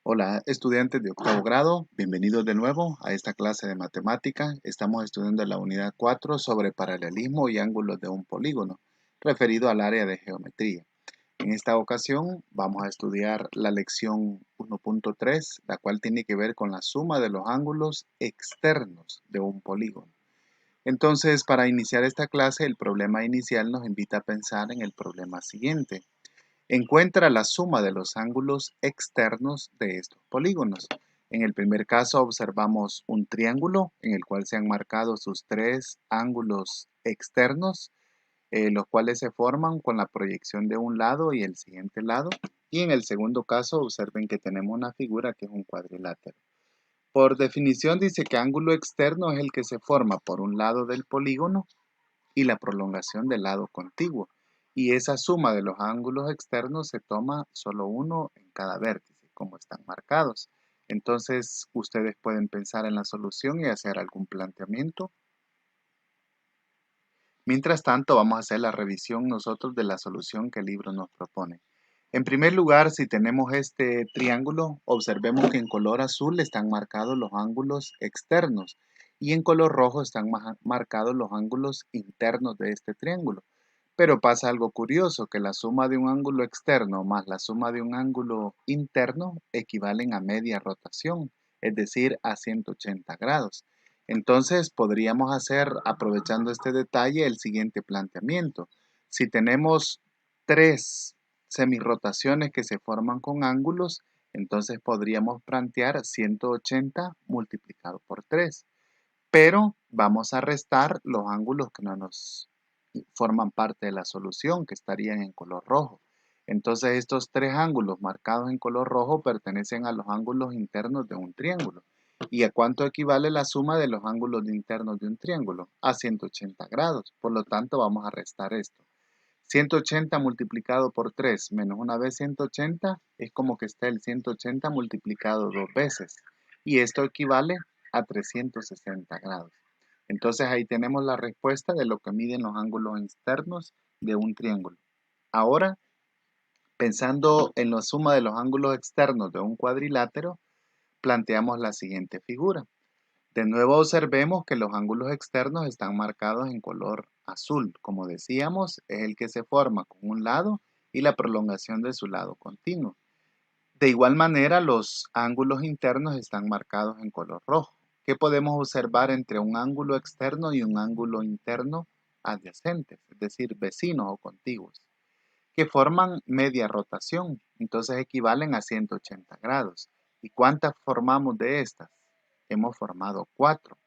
Hola, estudiantes de octavo grado, bienvenidos de nuevo a esta clase de matemática. Estamos estudiando la unidad 4 sobre paralelismo y ángulos de un polígono, referido al área de geometría. En esta ocasión vamos a estudiar la lección 1.3, la cual tiene que ver con la suma de los ángulos externos de un polígono. Entonces, para iniciar esta clase, el problema inicial nos invita a pensar en el problema siguiente. Encuentra la suma de los ángulos externos de estos polígonos. En el primer caso observamos un triángulo en el cual se han marcado sus tres ángulos externos, los cuales se forman con la proyección de un lado y el siguiente lado. Y en el segundo caso observen que tenemos una figura que es un cuadrilátero. Por definición dice que ángulo externo es el que se forma por un lado del polígono y la prolongación del lado contiguo. Y esa suma de los ángulos externos se toma solo uno en cada vértice, como están marcados. Entonces, ustedes pueden pensar en la solución y hacer algún planteamiento. Mientras tanto, vamos a hacer la revisión nosotros de la solución que el libro nos propone. En primer lugar, si tenemos este triángulo, observemos que en color azul están marcados los ángulos externos y en color rojo están marcados los ángulos internos de este triángulo. Pero pasa algo curioso, que la suma de un ángulo externo más la suma de un ángulo interno equivalen a media rotación, es decir, a 180 grados. Entonces podríamos hacer, aprovechando este detalle, el siguiente planteamiento. Si tenemos tres semirrotaciones que se forman con ángulos, entonces podríamos plantear 180 multiplicado por 3. Pero vamos a restar los ángulos que no nos forman parte de la solución, que estarían en color rojo. Entonces estos tres ángulos marcados en color rojo pertenecen a los ángulos internos de un triángulo. ¿Y a cuánto equivale la suma de los ángulos internos de un triángulo? A 180 grados. Por lo tanto, vamos a restar esto. 180 multiplicado por 3 menos una vez 180 es como que esté el 180 multiplicado dos veces. Y esto equivale a 360 grados. Entonces ahí tenemos la respuesta de lo que miden los ángulos externos de un triángulo. Ahora, pensando en la suma de los ángulos externos de un cuadrilátero, planteamos la siguiente figura. De nuevo observemos que los ángulos externos están marcados en color azul. Como decíamos, es el que se forma con un lado y la prolongación de su lado continuo. De igual manera, los ángulos internos están marcados en color rojo. ¿Qué podemos observar entre un ángulo externo y un ángulo interno adyacentes, es decir, vecinos o contiguos, que forman media rotación? Entonces equivalen a 180 grados. ¿Y cuántas formamos de estas? Hemos formado 4.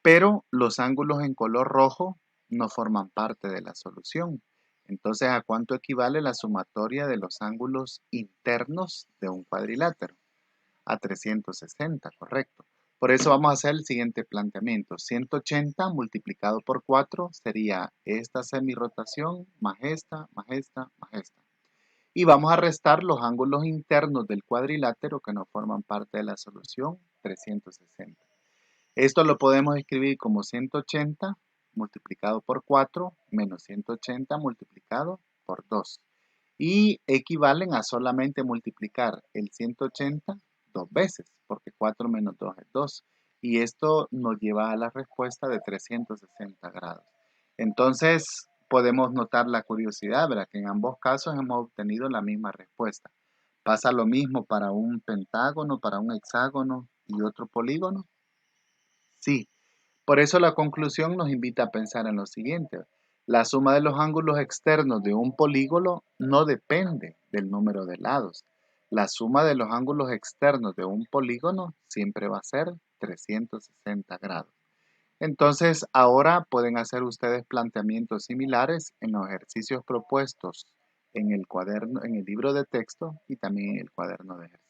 Pero los ángulos en color rojo no forman parte de la solución. Entonces, ¿a cuánto equivale la sumatoria de los ángulos internos de un cuadrilátero? A 360, correcto. Por eso vamos a hacer el siguiente planteamiento. 180 multiplicado por 4 sería esta semirrotación más esta, más esta, más esta. Y vamos a restar los ángulos internos del cuadrilátero que no forman parte de la solución, 360. Esto lo podemos escribir como 180 multiplicado por 4 menos 180 multiplicado por 2. Y equivalen a solamente multiplicar el 180 dos veces, porque 4 menos 2 es 2. Y esto nos lleva a la respuesta de 360 grados. Entonces, podemos notar la curiosidad, ¿verdad? Que en ambos casos hemos obtenido la misma respuesta. ¿Pasa lo mismo para un pentágono, para un hexágono y otro polígono? Sí. Por eso la conclusión nos invita a pensar en lo siguiente. La suma de los ángulos externos de un polígono no depende del número de lados. La suma de los ángulos externos de un polígono siempre va a ser 360 grados. Entonces, ahora pueden hacer ustedes planteamientos similares en los ejercicios propuestos en el cuaderno, en el libro de texto y también en el cuaderno de ejercicios.